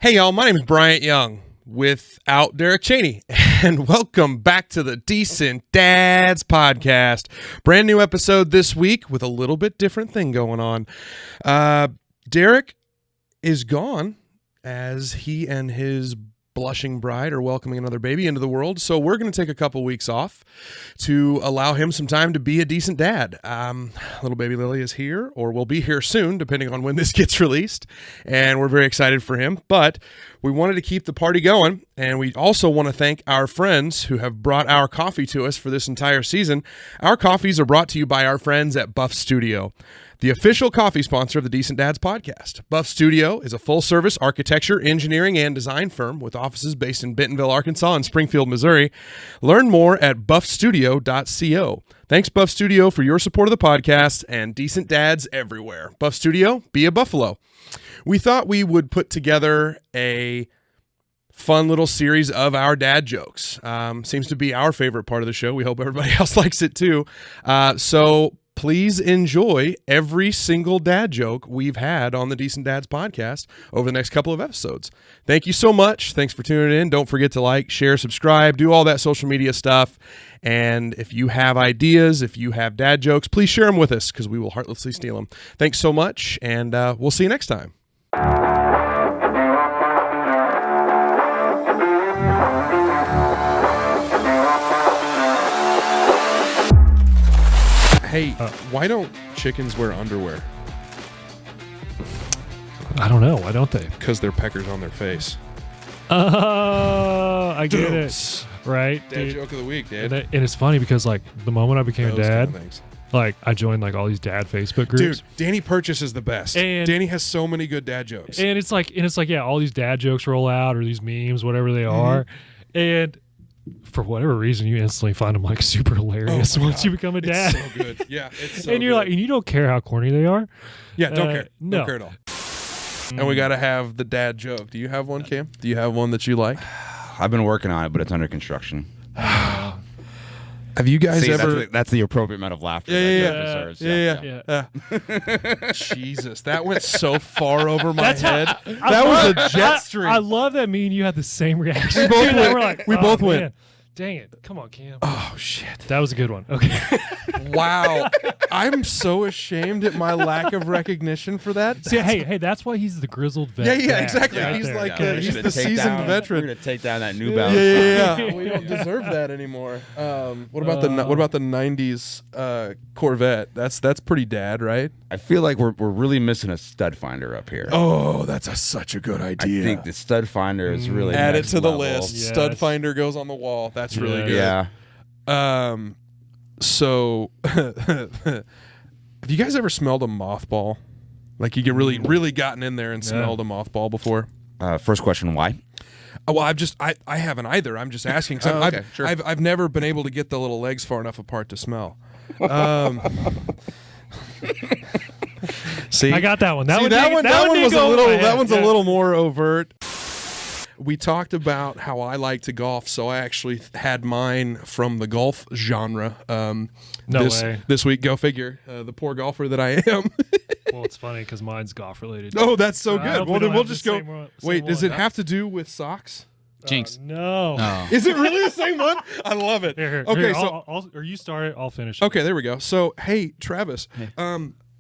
Hey y'all, my name is Bryant Young without Derek Chaney, and welcome back to the Decent Dads Podcast. Brand new episode this week with a little bit different thing going on. Derek is gone as he and his blushing bride are welcoming another baby into the world, so we're going to take a couple weeks off to allow him some time to be a decent dad. Little baby Lily is here, or will be here soon, depending on when this gets released, and we're very excited for him, but we wanted to keep the party going, and we also want to thank our friends who have brought our coffee to us for this entire season. Our coffees are brought to you by our friends at Buff Studio, the official coffee sponsor of the Decent Dads Podcast. Buff Studio is a full-service architecture, engineering, and design firm with offices based in Bentonville, Arkansas, and Springfield, Missouri. Learn more at buffstudio.co. Thanks, Buff Studio, for your support of the podcast and decent dads everywhere. Buff Studio, be a buffalo. We thought we would put together a fun little series of our dad jokes. Seems to be our favorite part of the show. We hope everybody else likes it too. So please enjoy every single dad joke we've had on the Decent Dads Podcast over the next couple of episodes. Thank you so much. Thanks for tuning in. Don't forget to like, share, subscribe, do all that social media stuff. And if you have ideas, if you have dad jokes, please share them with us because we will heartlessly steal them. Thanks so much, and we'll see you next time. Hey, why don't chickens wear underwear? I don't know. Why don't they? Because they're peckers on their face. Oh, I get it. Right? Dad dude. joke of the week, dude. And it's funny because, like, the moment I became a dad, like, I joined, like, all these dad Facebook groups. Dude, Danny Purchase is the best. And Danny has so many good dad jokes. And it's like, yeah, all these dad jokes roll out or these memes, whatever they are. And for whatever reason, you instantly find them, like, super hilarious once you become a dad. It's so good. Yeah, it's so and you're good. like, and you don't care how corny they are. Yeah, don't care. No. Don't care at all. And we got to have the dad joke. Do you have one, Cam? Do you have one that you like? I've been working on it, but it's under construction. Have you guys ever... That's the appropriate amount of laughter. Yeah. Jesus, that went so far over my head. That was a jet stream. I love that me and you had the same reaction. We both went. Dang it. Come on, Cam. Oh, shit. That was a good one. Okay. Wow. I'm so ashamed at my lack of recognition for that. See, hey, that's why he's the grizzled vet. Yeah, exactly. Right he's there. like he's the seasoned veteran. We're gonna take down that New Balance. Yeah. We don't deserve that anymore. What about the '90s Corvette? That's pretty dad, right? I feel like we're really missing a stud finder up here. Oh, that's such a good idea. I think the stud finder is really add it next to the level. list. Yes. Stud finder goes on the wall. That's really good. Yeah. So, have you guys ever smelled a mothball? Like you get really gotten in there and smelled a mothball before? First question, why? Well, I haven't either. I'm just asking. Okay, sure. I've never been able to get the little legs far enough apart to smell. See, I got that one. That one's a little more overt. We talked about how I like to golf, so I actually had mine from the golf genre. This week, go figure. The poor golfer that I am. Well, it's funny because mine's golf related. Oh, that's so good. Well, then we'll just go. Wait, does it have have to do with socks? Jinx. No. Is it really the same one? I love it. Here, okay, so or you start it, I'll finish it. Okay, there we go. So, hey, Travis,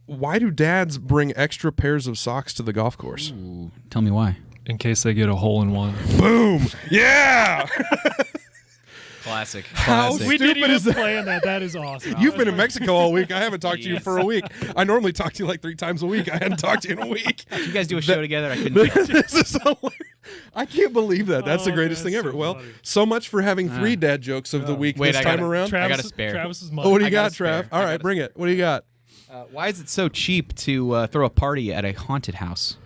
why do dads bring extra pairs of socks to the golf course? Ooh, tell me why. In case they get a hole in one. Boom! Yeah! Classic. How We stupid didn't is even that? plan that. That is awesome. You've been in Mexico all week. I haven't talked to you for a week. I normally talk to you like 3 times a week. I hadn't talked to you in a week. If you guys do a show together, I couldn't do it. This is hilarious. I can't believe that. That's the Oh, greatest man, thing ever. so well, funny. so much for having 3 dad jokes of the week Wait, this I time got it. around. I got a spare. Travis's Oh, what do you I got got, a spare. Trav? All right, bring it. What do you got? Why is it so cheap to throw a party at a haunted house?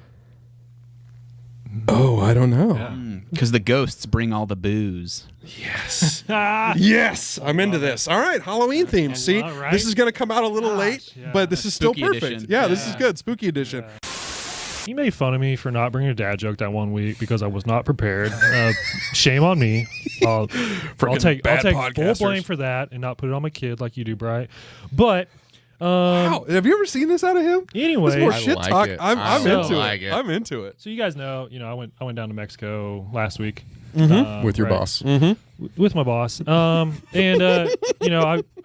Oh, I don't know. Because the ghosts bring all the booze. Yes. Yes. I'm into this. All right. Halloween theme. See, right? this is going to come out a little late, yeah. but this is still Spooky perfect. edition. Yeah, this is good. Spooky edition. He made fun of me for not bringing a dad joke that one week because I was not prepared. Shame on me. I'll take bad full podcasters. blame for that and not put it on my kid like you do, Bryant. But Wow, have you ever seen this out of him? Anyway, This more I shit like talk. it. I'm I into like it. it. I'm into it. so you guys know, I went down to Mexico last week With your right, boss. with my boss. I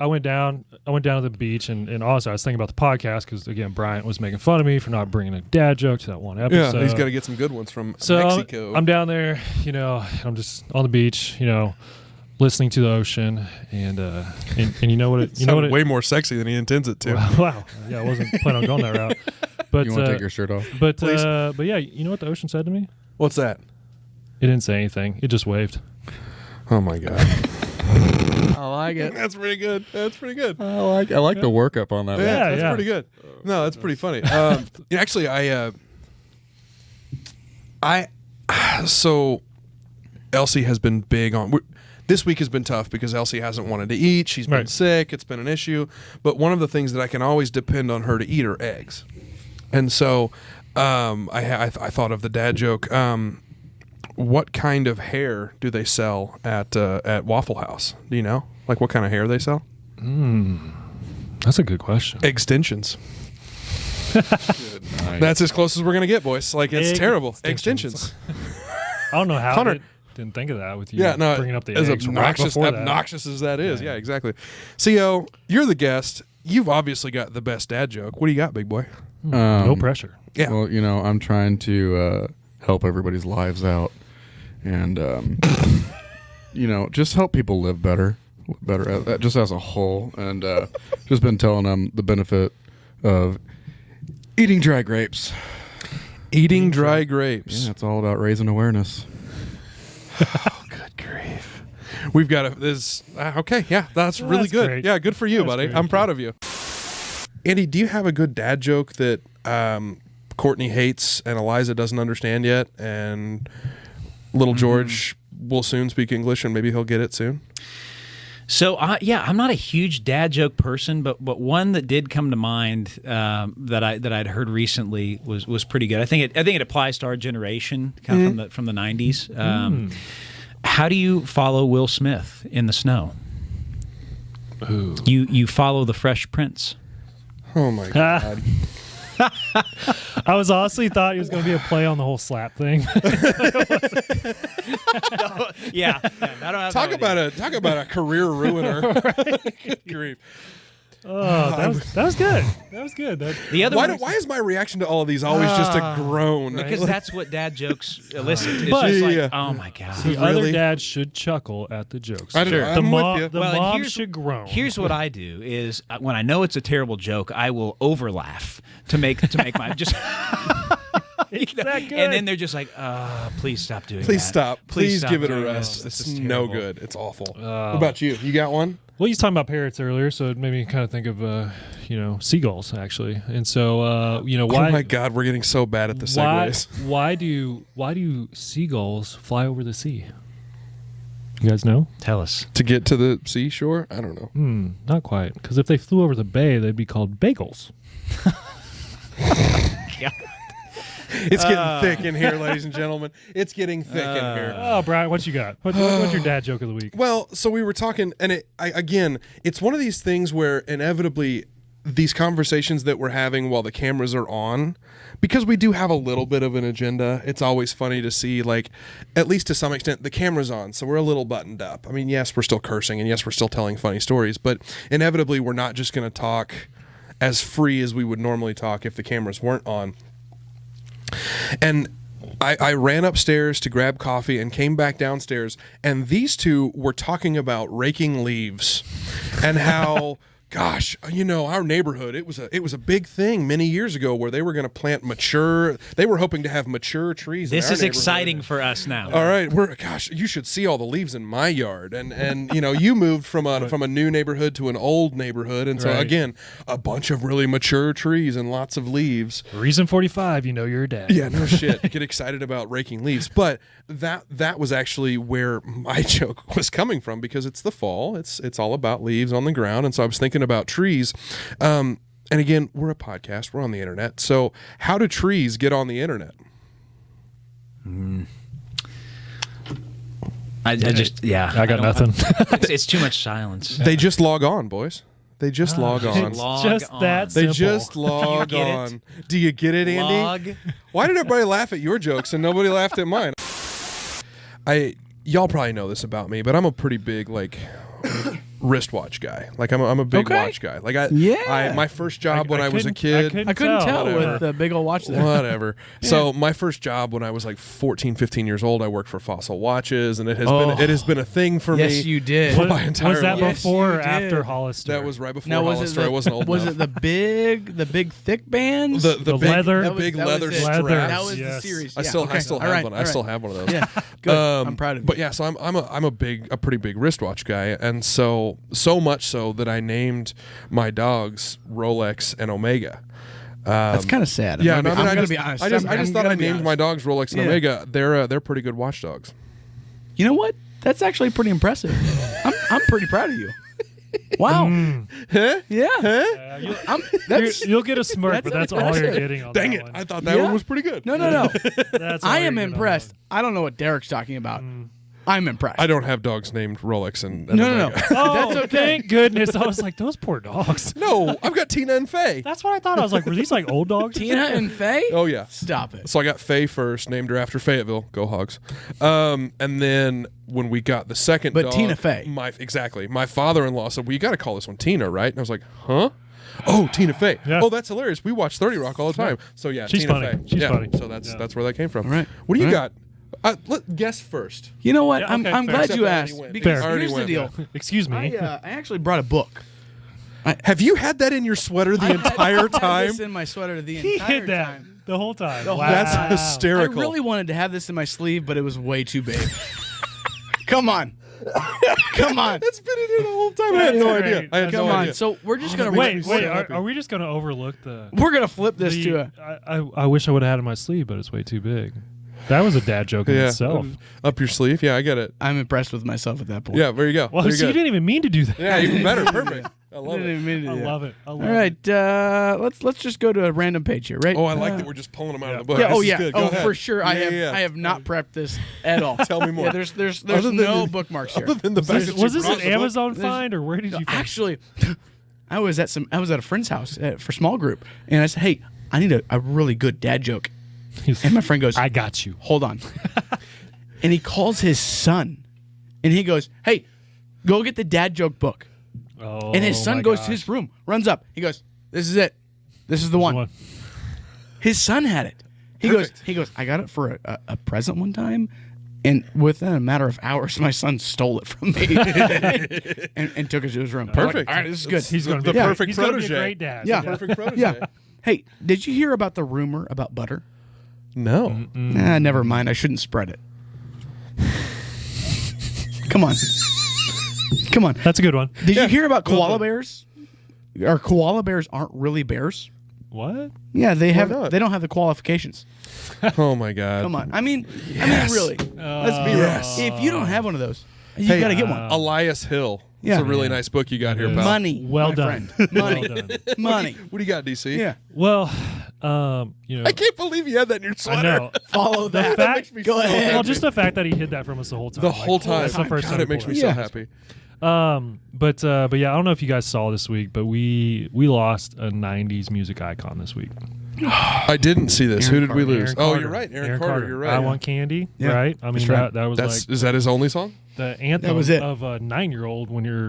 went down to the beach, and also I was thinking about the podcast because again, Bryant was making fun of me for not bringing a dad joke to that one episode. Yeah, he's got to get some good ones from So Mexico. I'm down there, I'm just on the beach, listening to the ocean, and you know what it, Sounded way more sexy than he intends it to. wow, yeah, I wasn't planning on going that route, but You want to take your shirt off? but yeah, you know what the ocean said to me? What's that? It didn't say anything. It just waved. Oh my god, I like it. that's pretty good. That's pretty good. I like the workup on that. Yeah, one. that's pretty good. No, that's pretty funny. Actually, so Elsie has been big on. This week has been tough because Elsie hasn't wanted to eat. She's been Right. sick. It's been an issue. But one of the things that I can always depend on her to eat are eggs. And so I thought of the dad joke. What kind of hair do they sell at Waffle House? Do you know? Like what kind of hair they sell? That's a good question. Extensions. Nice. That's as close as we're gonna get, boys. Like it's Egg terrible. extensions. Extensions. I don't know how Connor- I didn't think of that with you Yeah, no. bringing up the as eggs right obnoxious, before that. obnoxious as that is. Yeah, exactly. Co, you're the guest. You've obviously got the best dad joke. What do you got, big boy? No pressure. Yeah. Well, I'm trying to help everybody's lives out, and just help people live better, just as a whole. And just been telling them the benefit of eating dry grapes. Eating dry grapes. Yeah, it's all about raising awareness. Good grief. We've got this. Okay, yeah, that's Well, really that's good. great. Yeah, good for you, That's buddy. great. I'm proud of you. Andy, do you have a good dad joke that Courtney hates and Eliza doesn't understand yet, and little George will soon speak English and maybe he'll get it soon? So I'm not a huge dad joke person, but one that did come to mind that I'd heard recently was pretty good. I think it applies to our generation, kind of from the 90s. How do you follow Will Smith in the snow? Ooh. You follow the Fresh Prince. Oh my god. I was honestly thought it was going to be a play on the whole slap thing. Yeah, I don't have Talk about a career ruiner. Good grief. That was good. That was good. The other one, Why is my reaction to all of these always just a groan? because that's what dad jokes elicit. It's But- just like, Yeah. oh my god. the Really? other dad should chuckle at the jokes. I don't know. The I'm with mom, you. the Well, and mom here's- should groan. Here's what I do is when I know it's a terrible joke, I will overlaugh to make my just. It's that good. And then they're just like, please stop doing that. Please stop. Please stop give it a doing rest. this. It's This is no terrible. good. It's awful. What about you? You got one? Well, he's talking about parrots earlier, so it made me kind of think of seagulls actually. And so why? Oh my god, we're getting so bad at the segues. Why do seagulls fly over the sea? You guys know? Tell us. To get to the seashore? I don't know. Not quite. Because if they flew over the bay, they'd be called bagels. It's getting thick in here, ladies and gentlemen. It's getting thick in here. Oh, Brian, what you got? What's your dad joke of the week? Well, so we were talking, and again, it's one of these things where inevitably these conversations that we're having while the cameras are on, because we do have a little bit of an agenda, it's always funny to see, like, at least to some extent, the camera's on, so we're a little buttoned up. I mean, yes, we're still cursing, and yes, we're still telling funny stories, but inevitably we're not just going to talk as free as we would normally talk if the cameras weren't on. And I ran upstairs to grab coffee and came back downstairs, and these two were talking about raking leaves and how, gosh, our neighborhood, it was a big thing many years ago where they were going to plant they were hoping to have mature trees. This in our is exciting for us now. all right, you should see all the leaves in my yard, and you moved from a new neighborhood to an old neighborhood, and so Right. again, a bunch of really mature trees and lots of leaves. Reason 45, you're a dad. Yeah, no shit. Get excited about raking leaves, but that was actually where my joke was coming from because it's the fall. It's all about leaves on the ground, and so I was thinking about trees. And again, we're a podcast. We're on the internet. So how do trees get on the internet? I got nothing. It's too much silence. They just log on, boys. They just log on. Log just on. that They simple. just log get it? on. Do you get it, Andy? Log. Why did everybody laugh at your jokes and nobody laughed at mine? Y'all probably know this about me, but I'm a pretty big wristwatch guy. Like I'm a big watch guy. Like my first job when I was a kid. I couldn't tell with the big old watch there. Whatever. So my first job when I was like 14, 15 years old, I worked for Fossil Watches, and it has been a thing for me. Yes, you did. for my entire Was that life. before or you after did. Hollister? That was right before Now, was Hollister. it I wasn't old was enough. it the big thick bands? the the big, leather? the That big was leather it. straps. Leather. That was Yes. the series. I still okay. have All right, one. all I still right. have one of those. Yeah, good. I'm proud of you. But yeah, so I'm a pretty big wristwatch guy, and so much so that I named my dogs Rolex and Omega. That's kind of sad. Yeah, I'm no, I mean, gonna I just, be honest. I just I'm thought gonna I be named honest. my dogs Rolex and Yeah. Omega. They're pretty good watchdogs. You know what? That's actually pretty impressive. I'm pretty proud of you. Wow. Huh? Yeah. You'll get a smirk, but that's all you're impressive. getting on Dang that it! one. I thought that Yeah. one was pretty good. No. That's all I you're am getting on that impressed. one. I don't know what Derek's talking about. I'm impressed. I don't have dogs named Rolex and No. Omega. Oh, That's okay. thank goodness. I was like, those poor dogs. No, I've got Tina and Faye. That's what I thought. I was like, were these like old dogs? Tina and Faye? Oh yeah. Stop it. So I got Faye first, named her after Fayetteville. Go Hogs. And then when we got the second But dog, Tina Fey. My father-in-law said, "Well, you got to call this one Tina, right?" And I was like, "Huh? Oh, Tina Fey. Yeah. Oh, that's hilarious. We watch 30 Rock all the time." So yeah, She's Tina funny. Fey. She's yeah. funny. So that's where that came from. All right. What do you All got? Let guess first. You know what? Yeah, I'm okay, glad fair. you Except I asked already went. because Fair. here's the Already deal. went, Excuse me. I actually brought a book. Have you had that in your sweater the entire I had time? this in my sweater the He entire hid that time. the whole time. The whole Wow. That's I hysterical. really wanted to have this in my sleeve, but it was way too big. Come on. Come on. It's been in here the whole time. I had no That's idea. great. I had Come no on. idea. So we're just gonna Wait, so wait. happy. Are we just going to overlook the? we're gonna flip this the- to a. I wish I would have had it in my sleeve, but it's way too big. That was a dad joke in Yeah. itself. Up your sleeve. Yeah, I get it. I'm impressed with myself at that point. Yeah, there you go. Well, There so you go. didn't even mean to do that. Yeah, even better. Perfect. I I love didn't it. even mean to I do that. love it. I love All right, let's just go to a random page here, right? Oh, I like that we're just pulling them out of the book. Yeah. This Oh, is yeah. good. Go Oh, ahead. for sure. I Yeah. have not prepped this at all. Tell me more. Yeah, there's Other than no the- bookmarks here. Other than the fact that Was you this brought an the book. Amazon find or where did you find it? Actually, I was at a friend's house for small group, and I said, "Hey, I need a really good dad joke." And my friend goes, I got you. "Hold on," and he calls his son, and he goes, "Hey, go get the dad joke book." Oh, And his son my goes gosh. to his room, runs up. He goes, "This is it. This is the one." One. His son had it. He goes, "I got it for a present one time." And within a matter of hours, my son stole it from me and took it to his room. I was like, Perfect. all right, this is good. He's going to The be perfect he's gonna be a protege. great dad. Yeah. Perfect protege. Yeah. Hey, did you hear about the rumor about butter? No. Never mind. I shouldn't spread it. Come on. Come on. That's a good one. Did you hear about Well koala done. bears? Or koala bears aren't really bears? What? Yeah, they not? don't have the qualifications. Oh my God. Come on. I mean really. Let's be Yes. real. If you don't have one of those, you Hey, got to get one. Elias Hill. Yeah. It's a really nice book you got here, It is. pal. Money. Well my done. friend. Money. Well done. Money. What do you got, DC? Yeah. Well, you know, I can't believe you had that in your I sweater. know. Follow The that. fact, Go ahead. well, just the fact that he hid that from us the whole time. The Like, whole time. That's the first God, time it makes me we so Yeah. happy. But yeah, I don't know if you guys saw this week, but we lost a '90s music icon this week. I didn't see this. Who did we lose? Aaron Oh, Carter. you're right. Aaron Carter. You're right. I Want Candy. Yeah. Right. I mean, That's right. that was That's like is that his only song? the anthem That was it. of a 9-year-old when you're.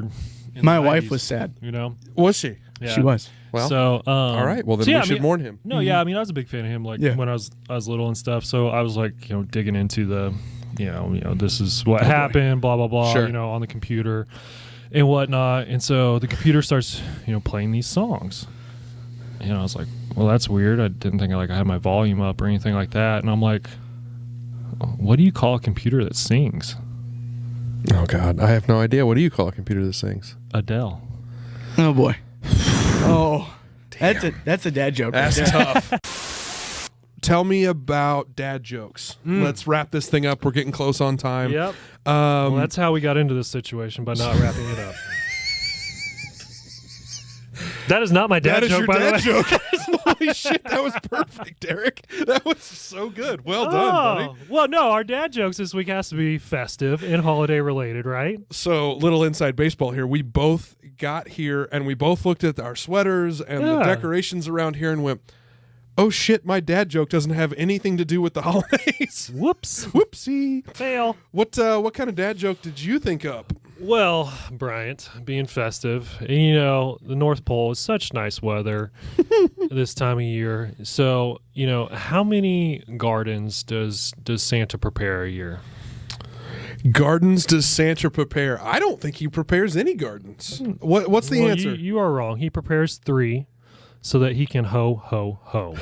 In My the wife 90s, was sad. You know. Was she? Yeah. She was. Well, So all right. Well, then so, yeah, we I should mean, mourn him. No, yeah, I mean, I was a big fan of him, like Yeah. when I was little and stuff. So I was like, digging into the, you know, this is what happened, blah blah blah, Sure. on the computer and whatnot. And so the computer starts, playing these songs. And I was like, well, that's weird. I didn't think I had my volume up or anything like that. And I'm like, what do you call a computer that sings? Oh God, I have no idea. What do you call a computer that sings? Adele. Oh boy. Oh. That's a dad joke. That's right there. tough. Tell me about dad jokes. Let's wrap this thing up. We're getting close on time. Yep. Well, that's how we got into this situation by not wrapping it up. That is not my dad That is joke, your by dad the way. joke. Holy shit, that was perfect, Derek. That was so good. Well done, buddy. Well, no, our dad jokes this week has to be festive and holiday related, right? So, little inside baseball here. We both got here and we both looked at our sweaters and the Yeah. decorations around here and went, oh shit, my dad joke doesn't have anything to do with the holidays. Whoops. Whoopsie. Fail. What kind of dad joke did you think up? Well, Bryant, being festive, and the North Pole is such nice weather this time of year. So, how many gardens does Santa prepare a year? Gardens does Santa prepare? I don't think he prepares any gardens. What's the answer? You are wrong. He prepares 3 so that he can ho, ho, ho.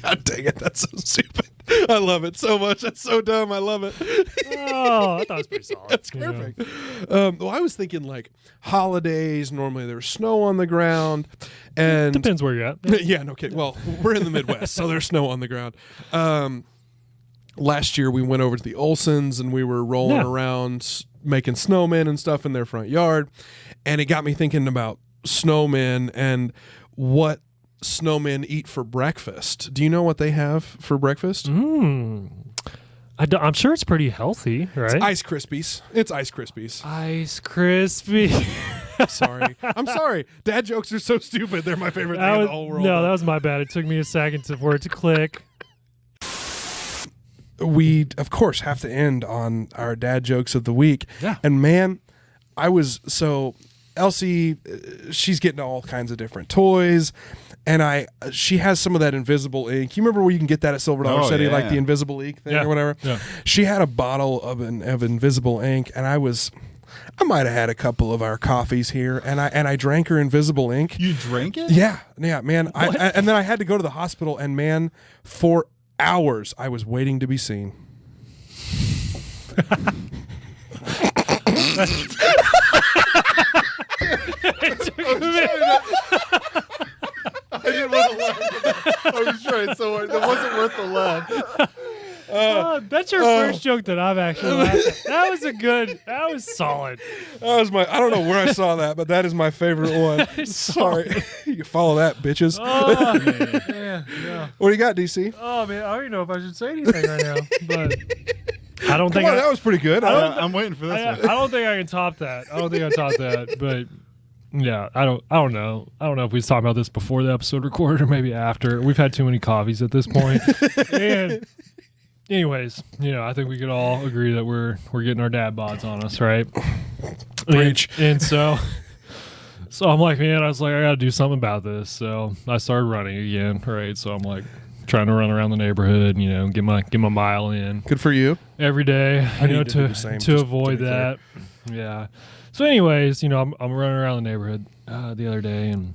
God dang it, that's so stupid. I love it so much. That's so dumb. I love it. Oh, I thought it was pretty solid. That's perfect. Well, I was thinking like holidays. Normally there's snow on the ground, and Depends where you're at. yeah, no kidding. Well, we're in the Midwest, so there's snow on the ground. Last year we went over to the Olsons and we were rolling around making snowmen and stuff in their front yard, and it got me thinking about snowmen and what snowmen eat for breakfast. Do you know what they have for breakfast? I'm sure it's pretty healthy, right? Ice Krispies. It's Ice Krispies. Ice crispy. Sorry. I'm sorry. Dad jokes are so stupid. They're my favorite thing in the whole world. No, that was my bad. It took me a second for it to click. We, of course, have to end on our dad jokes of the week. Yeah. And man, Elsie, she's getting all kinds of different toys, and she has some of that invisible ink. You remember where you can get that at Silver Dollar City, like the invisible ink thing or whatever? Yeah. She had a bottle of invisible ink, and I might have had a couple of our coffees here, and I drank her invisible ink. You drank it? Yeah, man. And then I had to go to the hospital, and man, for hours I was waiting to be seen. I didn't want to laugh. I was trying so hard. That wasn't worth the laugh. That's your first joke that I've actually laughed at. That was solid. That was I don't know where I saw that, but that is my favorite one. Sorry. You follow that, bitches. Yeah. What do you got, DC? Oh, man, I don't even know if I should say anything right now, but I don't think that was pretty good. I'm waiting for this I one. don't think I can top that. But yeah, I don't know. I don't know if we was talking about this before the episode recorded or maybe after. We've had too many coffees at this point. And anyways, I think we could all agree that we're getting our dad bods on us, right? Preach. And so I'm like, man, I got to do something about this. So I started running again, right? So I'm like trying to run around the neighborhood, get my mile in. Good for you. Every day, I need to do the same, to just avoid to be that. Yeah. So anyways, I'm running around the neighborhood the other day and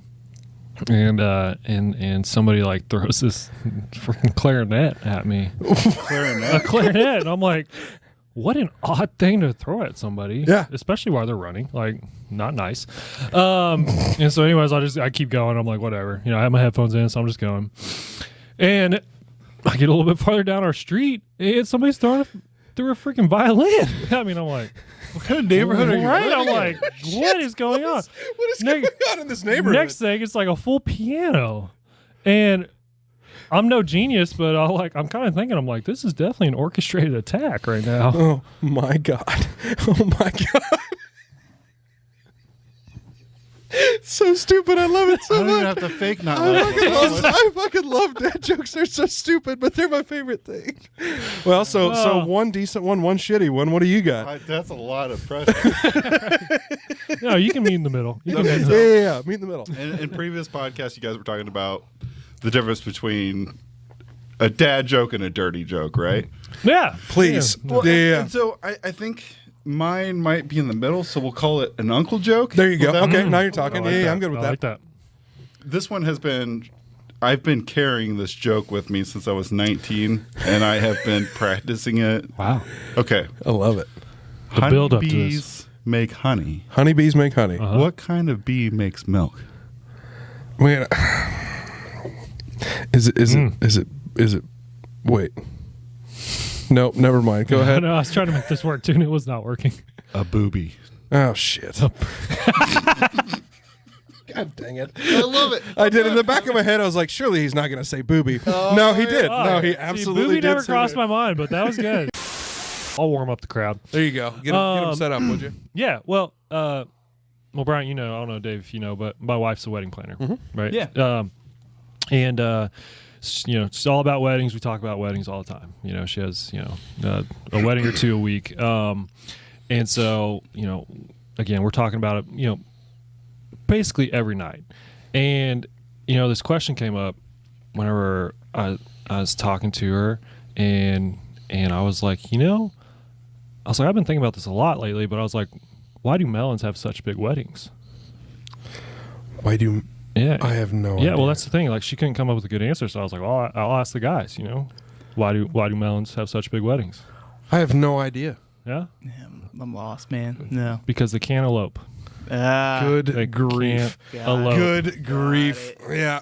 somebody like throws this freaking clarinet at me. A clarinet. And I'm like, what an odd thing to throw at somebody. Yeah. Especially while they're running. Like, not nice. And so anyways, I keep going. I'm like, whatever. I have my headphones in, so I'm just going. And I get a little bit farther down our street and somebody's throwing through a freaking violin. I mean, I'm like, What kind of neighborhood are you right? living I'm like, what is going on? What is going on in this neighborhood? Next thing, it's like a full piano. And I'm no genius, but I'm kind of thinking, I'm like, this is definitely an orchestrated attack right now. Oh my God. Oh my God. So stupid. I love it so I don't even much. have to fake not I laughing. fucking love dad jokes. They're so stupid, but they're my favorite thing. Well, so one decent one shitty one. What do you got? That's a lot of pressure. No, you can meet in the middle. You can Okay, meet in the so- middle. Yeah. Meet in the middle. In previous podcasts, you guys were talking about the difference between a dad joke and a dirty joke, right? Yeah. Please. Yeah. Well, Yeah. and so I think mine might be in the middle, so we'll call it an uncle joke. There you go. Would that Okay, work? now you're talking. I like Yeah, that. I'm good with I that. like that. This one I've been carrying this joke with me since I was 19, and I have been practicing it. Wow. Okay. I love it. The build up to this. Honeybees make honey. Honeybees make honey. What kind of bee makes milk? Man, is it? Wait. No, never mind. Go ahead. No, I was trying to make this work too, and it was not working. A booby. Oh shit. God dang it. I love it. I did in the back of my head. I was like, surely he's not going to say booby. No, he did. No, he absolutely Booby did. never say crossed that. my mind, but that was good. I'll warm up the crowd. There you go. Get him set up, would you? Yeah. Well, well, Bryant, I don't know, Dave, if you know, but my wife's a wedding planner, right? Yeah. And she's all about weddings. We talk about weddings all the time. She has, a wedding or two a week. And so, again, we're talking about it, basically every night. And, this question came up whenever I was talking to her, and I was like, I've been thinking about this a lot lately, but I was like, why do melons have such big weddings? Why do Yeah, I have no idea. Yeah, well, that's the thing. Like, she couldn't come up with a good answer, so I was like, well, I'll ask the guys. Why do melons have such big weddings? I have no idea. Yeah, I'm lost, man. No. because they can't elope. Good They grief. can't elope. Good grief. Yeah.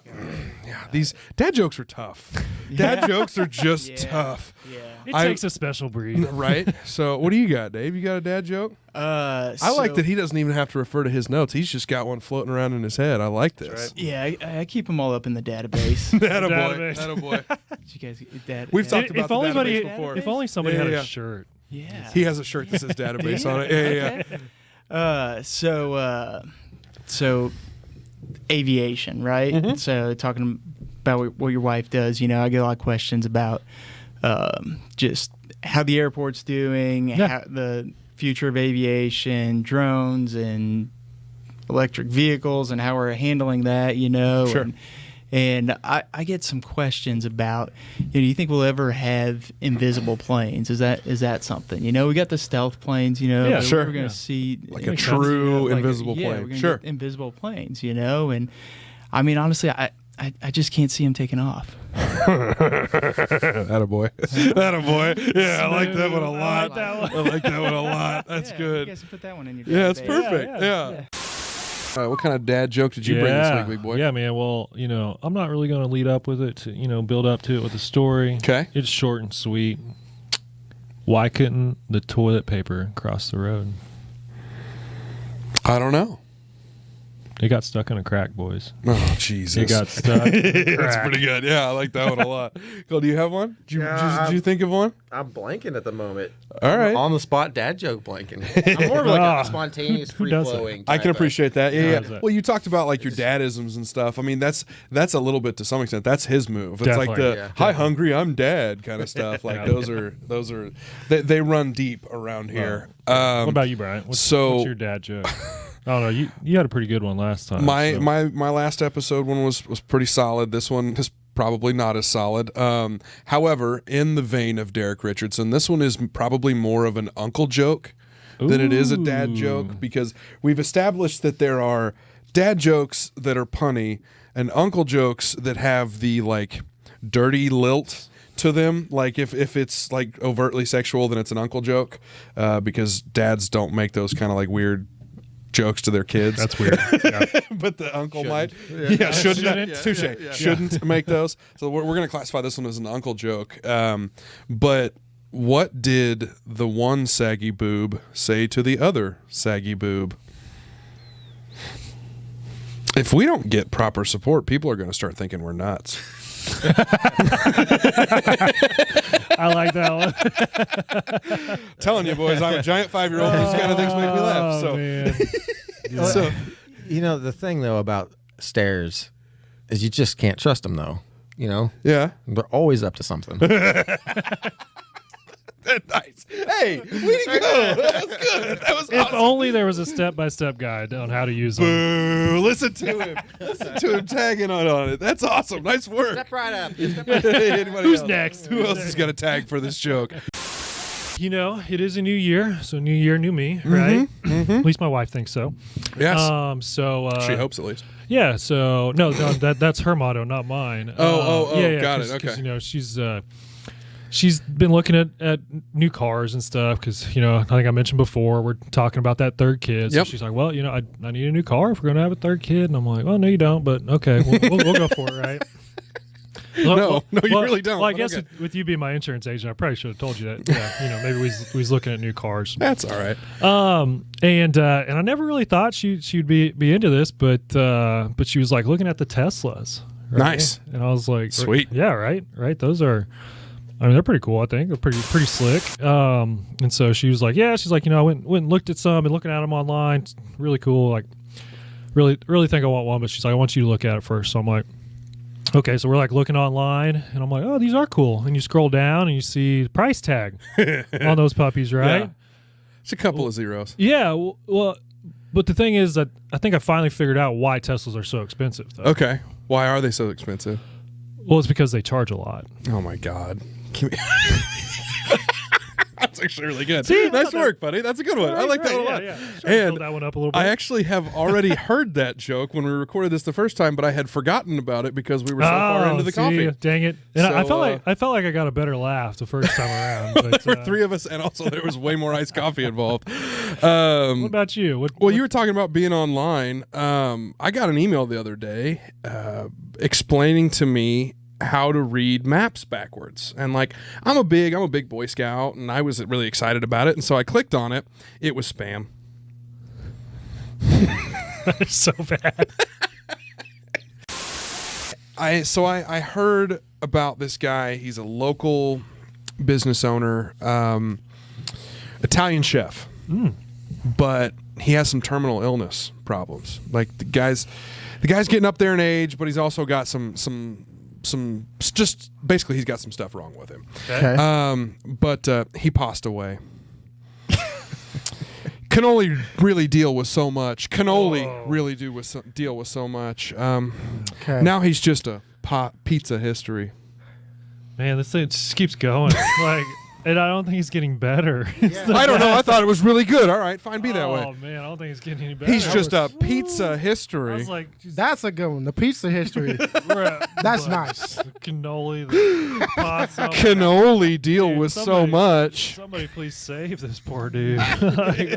These dad jokes are tough. Dad jokes are just tough. Yeah. It I- takes a special breed. Right? So, what do you got, Dave? You got a dad joke? I like that he doesn't even have to refer to his notes. He's just got one floating around in his head. I like this. Yeah, I keep them all up in the database. Attaboy. Attaboy. You guys, that, We've talked about If the only database before. if only somebody Yeah, had yeah. a shirt. Yeah. He has a shirt that says database on it. Yeah. So aviation, right? Mm-hmm. So talking about what your wife does, I get a lot of questions about just how the airport's doing, how the future of aviation, drones, and electric vehicles, and how we're handling that. Sure. And I get some questions about, do you think we'll ever have invisible planes? Is that something? We got the stealth planes, Yeah, sure. We're going to Yeah. see Like a true invisible yeah, plane. we're gonna Sure. get invisible planes, And I mean, honestly, I just can't see them taking off. Attaboy. Attaboy. Yeah, I like that one a lot. I like that one a lot. That's You good. guys can put that one in your Yeah, it's database. perfect. Yeah. All right, what kind of dad joke did you bring this week, big boy? Yeah, man. Well, I'm not really going to lead up with it to, build up to it with a story. Okay. It's short and sweet. Why couldn't the toilet paper cross the road? I don't know. It got stuck in a crack, boys. Oh, Jesus. It got stuck in a That's crack. pretty good. Yeah, I like that one a lot. Cole, do you have one? Did you think of one? I'm blanking at the moment. All right. On the spot dad joke blanking. I'm more of like a spontaneous, Who free does that? flowing. I can appreciate that. Yeah, does yeah. that? Well, you talked about like your dadisms and stuff. I mean, that's a little bit to some extent. That's his move. It's like Definitely. the Yeah. "Hi, hungry, I'm dad" kind of stuff. Like those are they run deep around here. What about you, Bryant? What's your dad joke? I don't know. You had a pretty good one last time. so. My last episode one was pretty solid. This one is probably not as solid. However, in the vein of Derek Richardson, this one is probably more of an uncle joke than it is a dad joke, because we've established that there are dad jokes that are punny and uncle jokes that have the like dirty lilt to them. Like if it's like overtly sexual, then it's an uncle joke, because dads don't make those kind of like weird jokes to their kids. That's weird. Yeah. But the uncle might. Yeah, shouldn't. Touche. Shouldn't make those. So we're going to classify this one as an uncle joke. But what did the one saggy boob say to the other saggy boob? If we don't get proper support, people are going to start thinking we're nuts. I like that one. Telling you, boys, I'm a giant 5-year-old. These kind of things make me laugh. So, Man. so The thing though about stairs is you just can't trust them though. yeah. They're always up to something. Nice. Hey, way to go. That was good. That was If awesome. only there was a step-by-step guide on how to use them. Boo. Listen to him. Listen to him tagging on it. That's awesome. Nice work. Step right up. Anybody Who's else? next? Who else has got a tag for this joke? It is a new year, so new year, new me, right? At least my wife thinks so. Yes. She hopes at least. Yeah. So no, that's her motto, not mine. Yeah, got it. 'cause, Okay. she's been looking at new cars and stuff because I think I mentioned before we're talking about that third kid. So Yep. she's like, well, I need a new car if we're gonna have a third kid, and I'm like, well, no, you don't, but okay, we'll go for it, right? No, you really don't, Well, I but guess okay. with you being my insurance agent, I probably should have told you that. Yeah, maybe we was looking at new cars. That's all right. And I never really thought she'd be into this, but she was like looking at the Teslas. Right? Nice. And I was like, Sweet. Yeah, right. Those are I mean, they're pretty cool. I think they're pretty slick. And so she was like, "Yeah." She's like, I went and looked at some and looking at them online. It's really cool. Like, really think I want one. But she's like, "I want you to look at it first." So I'm like, "Okay." So we're like looking online, and I'm like, "Oh, these are cool." And you scroll down and you see the price tag on those puppies, right? Yeah. It's a couple of zeros. Yeah. Well, but the thing is that I think I finally figured out why Teslas are so expensive, though. Okay. Why are they so expensive? Well, it's because they charge a lot. Oh my God. That's actually really good. See, nice work, buddy. That's a good one. I like that a lot. Yeah. And build that one up a little bit. I actually have already heard that joke when we recorded this the first time, but I had forgotten about it because we were so far into the coffee. Dang it! And So, I felt like I got a better laugh the first time around. But, there were three of us, and also there was way more iced coffee involved. What about you? Well, you were talking about being online. I got an email the other day explaining to me how to read maps backwards. And like, I'm a big Boy Scout, and I was really excited about it. And so I clicked on it. It was spam. It's so bad. I heard about this guy. He's a local business owner, Italian chef, but he has some terminal illness problems. Like the guy's getting up there in age, but he's also got some just basically he's got some stuff wrong with him. Okay. But he passed away. Can only really deal with so much. Deal with so much. Okay. Now he's just a pizza history. Man, this thing just keeps going. And I don't think it's getting better. I don't know. I thought it was really good. All right, fine, be that way. Oh man, I don't think it's getting any better. He's just a pizza history. I was like, That's a good one. The pizza history. That's nice. Cannoli, the pasta. Cannoli deal with so somebody- much. Somebody please save this poor dude. Like,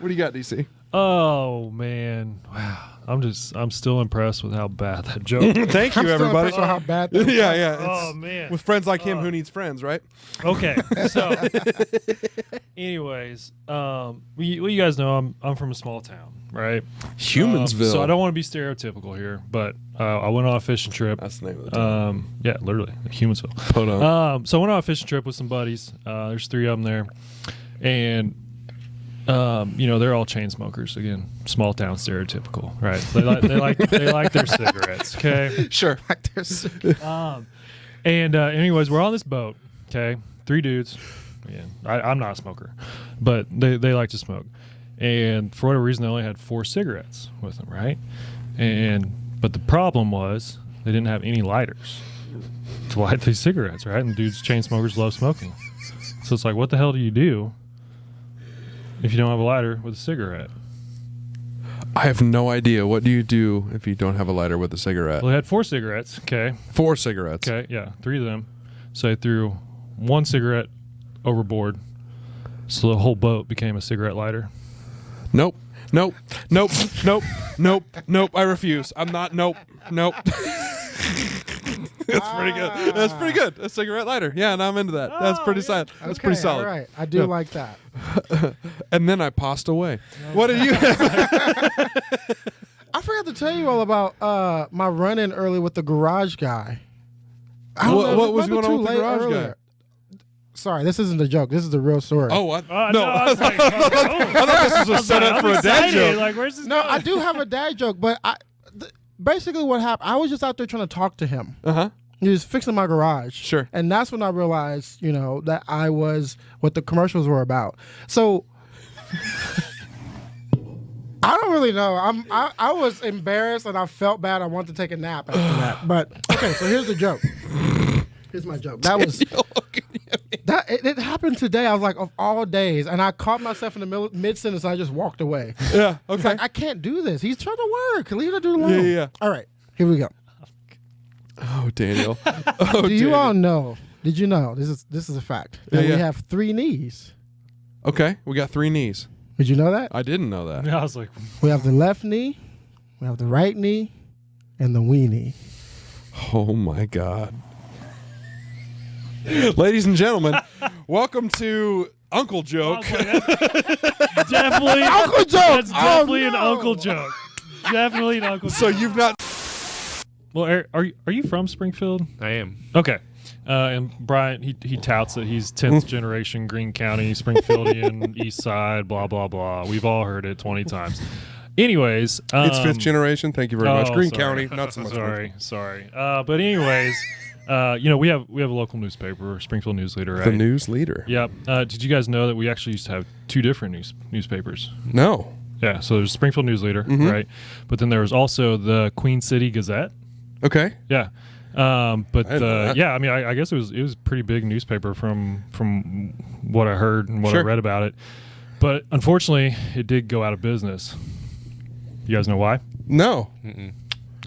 What do you got, DC? oh man, wow. I'm still impressed with how bad that joke. Thank you, I'm still everybody. impressed with how bad that yeah. Oh it's- man. With friends like him, who needs friends, right? Okay, so anyways, you guys know I'm from a small town, right? Humansville. So I don't want to be stereotypical here, but I went on a fishing trip. That's the name of the town. Yeah, literally, Humansville. Hold on. So I went on a fishing trip with some buddies. There's three of them there, and they're all chain smokers. Again, small town stereotypical, right? They like their cigarettes. Okay. Sure. Anyways, we're on this boat. Okay, three dudes. Yeah, I'm not a smoker, but they like to smoke, and for whatever reason, they only had 4 cigarettes with them, right? But the problem was they didn't have any lighters to light these cigarettes, right? And dudes, chain smokers, love smoking. So it's like, what the hell do you do if you don't have a lighter with a cigarette? I have no idea. What do you do if you don't have a lighter with a cigarette? Well, they had 4 cigarettes. Okay. 4 cigarettes. Okay. Yeah. 3 of them. So they threw 1 cigarette overboard. So the whole boat became a cigarette lighter. Nope. I refuse. I'm not. Nope. That's pretty good. That's pretty good. A cigarette lighter. Yeah, and I'm into that. That's pretty solid. That's pretty solid. All right. I do like that. And then I passed away. What did you have? I forgot to tell you all about my run-in early with the garage guy. What was going on with the garage guy? Sorry, this isn't a joke. This is the real story. Oh, No, I was like, I thought this was a setup for a dad joke. Like, where's this No, going? I do have a dad joke, but basically what happened, I was just out there trying to talk to him. Uh-huh. He was fixing my garage. Sure. And that's when I realized, that I was what the commercials were about. So I don't really know. I was embarrassed and I felt bad. I wanted to take a nap after that. But okay, so here's the joke. Here's my joke. That was it happened today. I was like, of all days, and I caught myself in the mid sentence. And I just walked away. Yeah. It's Okay. like, I can't do this. He's trying to work. Leave the dude alone. Yeah. All right, here we go. Oh, Daniel. Do you all know? Did you know? This is a fact that Yeah. we have 3 knees. Okay. We got 3 knees. Did you know that? I didn't know that. I was like, We have the left knee, we have the right knee, and the wee knee. Oh my God. Ladies and gentlemen, welcome to Uncle Joke. definitely Uncle joke. That's definitely Oh, an no. uncle joke. Definitely an uncle joke. So you've not. Well, are you from Springfield? I am. Okay. And Bryant, he touts that he's 10th generation Greene County, Springfieldian, East Side, blah, blah, blah. We've all heard it 20 times. Anyways. It's 5th generation. Thank you very much. Greene sorry. County, not so much. Sorry. But anyways, we have a local newspaper, Springfield News Leader, right? The News Leader. Yep. Did you guys know that we actually used to have 2 different newspapers? No. Yeah, so there's Springfield News Leader, right? But then there was also the Queen City Gazette. Okay. Yeah. I mean, I guess it was a pretty big newspaper from what I heard and what I read about it. But unfortunately, it did go out of business. You guys know why? No. It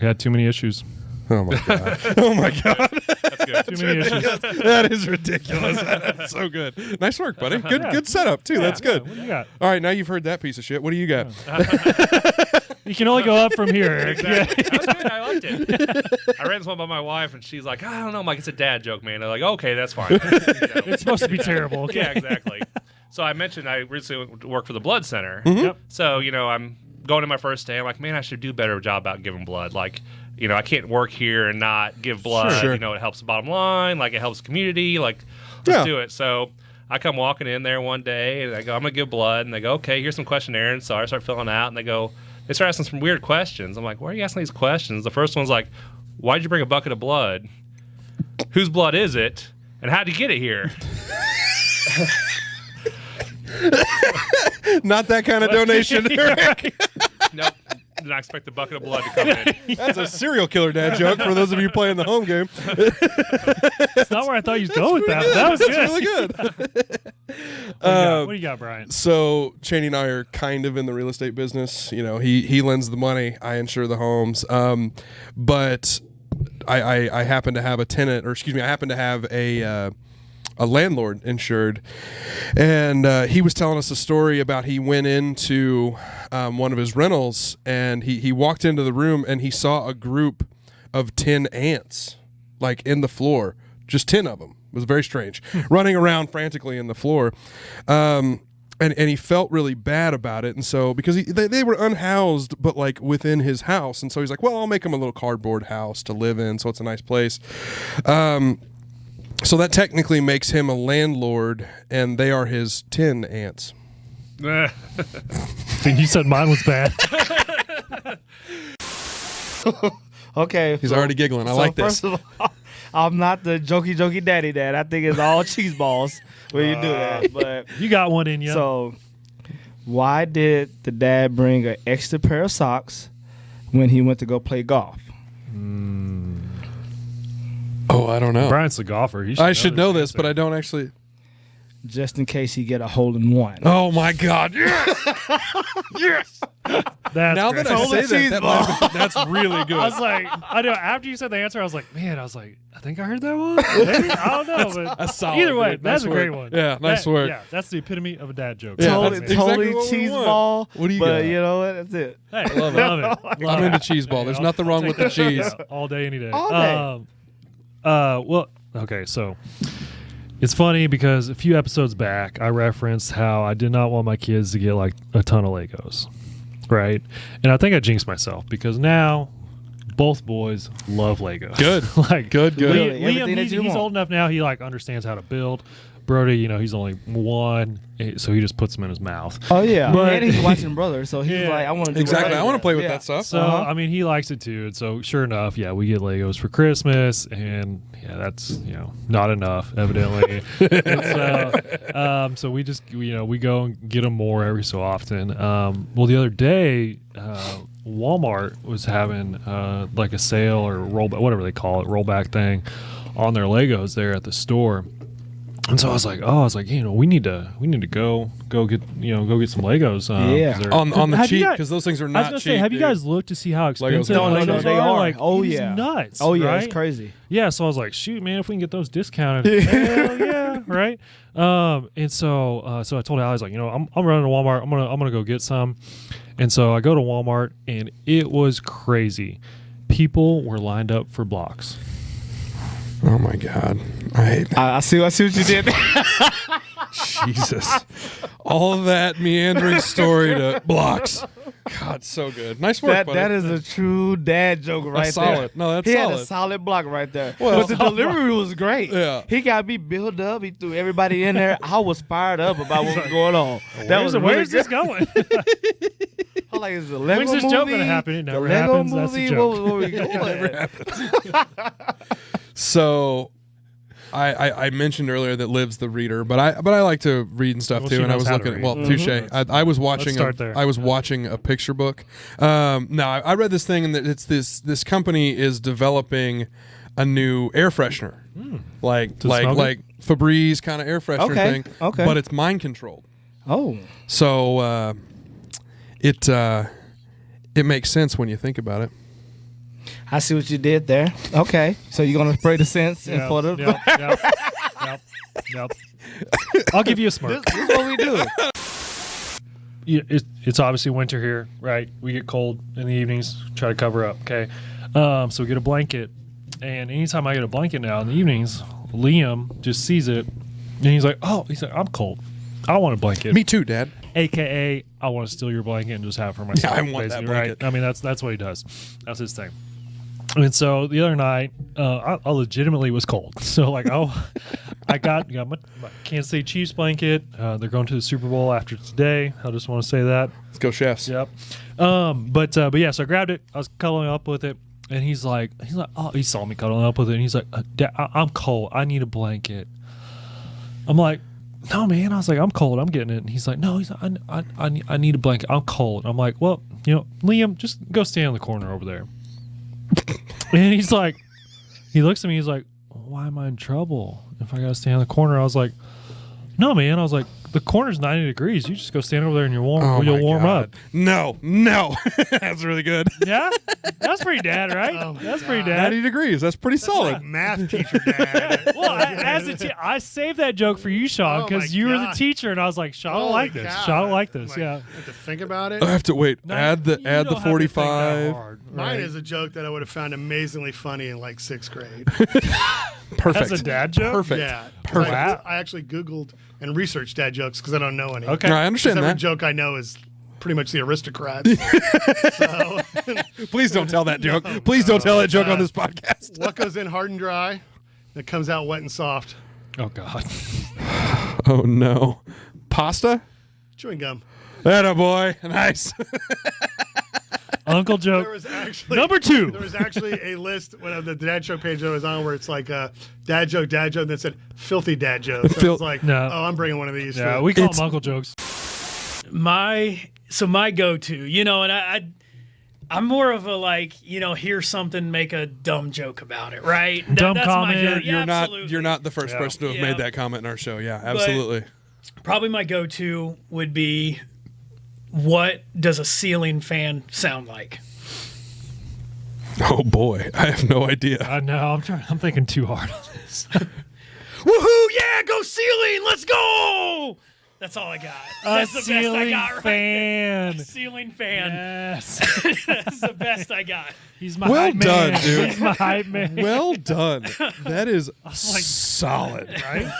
had too many issues. Oh my god. Oh my god. That's good. Too many issues. That is ridiculous. That's so good. Nice work, buddy. Good setup too. That's good. What do you got? All right, now you've heard that piece of shit. What do you got? You can only go up from here, Eric. Exactly. That was good. I liked it. I read this one by my wife, and she's like, I don't know, Mike, it's a dad joke, man. I'm like, okay, that's fine. It's supposed to be terrible. Okay? Yeah, exactly. So I mentioned I recently worked for the Blood Center. Yep. So, I'm going to my first day. I'm like, man, I should do a better job about giving blood. Like, I can't work here and not give blood. Sure. It helps the bottom line. Like, it helps the community. Like, let's do it. So I come walking in there one day, and I go, I'm going to give blood. And they go, okay, here's some questionnaires. And so I start filling out, and they start asking some weird questions. I'm like, why are you asking these questions? The first one's like, why'd you bring a bucket of blood? Whose blood is it? And how'd you get it here? Not that kind of donation, Eric. Nope. Did not expect the bucket of blood to come in. That's a serial killer dad joke for those of you playing the home game. That's not where I thought you was going with that. But that was That's good. really good. What do you got, Brian? So Chaney and I are kind of in the real estate business. He lends the money, I insure the homes. But I happen to have a tenant, I happen to have a landlord insured, and he was telling us a story about he went into one of his rentals, and he walked into the room and he saw a group of 10 ants like in the floor, just 10 of them. It was very strange, running around frantically in the floor. And he felt really bad about it, and so because they were unhoused, but like within his house, and so he's like, well, I'll make him a little cardboard house to live in, so it's a nice place. So that technically makes him a landlord, and they are his 10 ants. You said mine was bad. Okay. He's already giggling. I like this. First of all, I'm not the jokey daddy dad. I think it's all cheese balls when you do that. But you got one in you. So why did the dad bring an extra pair of socks when he went to go play golf? Oh, I don't know. Brian's the golfer. I should know this, but I don't actually. Just in case he get a hole in one. Oh my God! Yes, yes. That's now great. that I say that, that's really good. I was like, I know. After you said the answer, I was like, I think I heard that one. Maybe? I don't know, but a solid, either way, dude. that's Nice a great work. one. Yeah, nice work. Yeah, that's the epitome of a dad joke. Yeah, totally that's exactly what we cheese want. ball. What do you but got? you know what? That's it. Hey, love it. I'm into cheese ball. There's nothing wrong with the cheese. All day, any day. All day. Well, okay, so it's funny because a few episodes back, I referenced how I did not want my kids to get like a ton of Legos, right? And I think I jinxed myself because now both boys love Legos. Good. Like good. Really? Liam, Everything that you he's want. old enough now. He like understands how to build. Brody, he's only 1, so he just puts them in his mouth. Oh yeah, But- and he's watching Brother, so he's Yeah. like, I want to do Exactly. what I want to play with Yeah. that stuff. So I mean, he likes it too, and so sure enough, yeah, we get Legos for Christmas, and yeah, that's not enough, evidently. And so we just we go and get them more every so often. Well, the other day, Walmart was having like a sale or rollback, whatever they call it, rollback thing on their Legos there at the store. And so I was like, we need to go get some Legos. Yeah. 'cause they're- On the Have you cheap guys- because those things are I was not gonna cheap. say, have you dude. guys looked to see how expensive No, Legos they are. Like, Oh, it is yeah. nuts. Oh yeah, right? it's crazy. Yeah, so I was like, shoot, man, if we can get those discounted, hell yeah, right? And so I told Allie, I was like, I'm running to Walmart. I'm gonna go get some. And so I go to Walmart, and it was crazy. People were lined up for blocks. Oh my God, I hate that. I see what you did. Jesus. All of that meandering story to blocks. God, so good. Nice work, That buddy. that is a true dad joke right That's there. solid. No, that's he solid. had a solid block right there. Well, but the delivery was great. Yeah. He got me built up. He threw everybody in there. I was fired up about what was going on. Where's this going? I'm like, is the Lego When's this movie? joke gonna happen? It The never Lego happens. That's the movie? joke. Where we going? So, I mentioned earlier that Liv's the reader, but I like to read and stuff Well, too. she And I knows was how to looking. read. Well, touche. I was watching. start there. I was watching a picture book. I read this thing, and that it's this company is developing a new air freshener, like To smoke it? Febreze kind of air freshener Okay, thing. okay. But it's mind controlled. Oh. So it makes sense when you think about it. I see what you did there. Okay. So you're going to spray the scents in front of Yep. I'll give you a smirk. This is what we do. It's obviously winter here, right? We get cold in the evenings, try to cover up, okay? So we get a blanket. And anytime I get a blanket now in the evenings, Liam just sees it, and he's like, I'm cold. I want a blanket. Me too, Dad. AKA, I want to steal your blanket and just have it for myself. Yeah, I want that basically, blanket. Right? I mean, that's what he does. That's his thing. And so the other night, I legitimately was cold. So like, I got my Kansas City Chiefs blanket. They're going to the Super Bowl after today. I just want to say that. Let's go, chefs. Yep. But yeah, so I grabbed it. I was cuddling up with it, and he's like, oh, he saw me cuddling up with it, and he's like, Dad, I'm cold. I need a blanket. I'm like, no, man. I was like, I'm cold. I'm getting it. And he's like, no. He's like, I need a blanket. I'm cold. I'm like, well, Liam, just go stand in the corner over there. And he's like, he looks at me. He's like, why am I in trouble if I gotta stand in the corner? I was like, no, man. I was like, the corner's 90 degrees. You just go stand over there and you'll warm up. No. That's really good. Yeah, that's pretty dad, right? That's pretty dad. 90 degrees. That's pretty solid. Math teacher dad. Well, I saved that joke for you, Sean, Oh, because my you were the God. teacher, and I was like, Sean will Holy like this. cow. Sean will like this. Like, Yeah. I have to think about it. I have to wait. No, add you the don't have to think that 45. hard, Mine right? is a joke that I would have found amazingly funny in like 6th grade. Perfect. That's a dad joke? Perfect. Yeah. Perfect. I actually Googled and researched dad jokes because I don't know any. Okay. No, I understand Every that. joke I know is pretty much the aristocrats. So, Please don't tell that joke. Please don't tell that joke on this podcast. what goes in hard and dry that comes out wet and soft? Oh God. Oh no. Pasta? Chewing gum. Atta boy. Nice. Uncle There joke. was actually Number 2. There was actually a list when the dad joke page I was on where it's like dad joke, and then said filthy dad joke. So it's like, No. oh, I'm bringing one of these. Yeah, for- we call them uncle jokes. My go-to, and I'm more of a hear something, make a dumb joke about it, right? Dumb that's comment. My joke. Yeah, You're not the first person to have Yeah. made that comment in our show. Yeah, absolutely. Probably my go-to would be, what does a ceiling fan sound like? Oh boy, I have no idea. I know. I'm thinking too hard on this. Woohoo! Yeah, go ceiling! Let's go! That's all I got. That's the best I ceiling got. fan. Right there. Ceiling fan. Yes. That's the best I got. He's my Well hype done, man. dude. He's my hype man. Well done. That is solid. Right?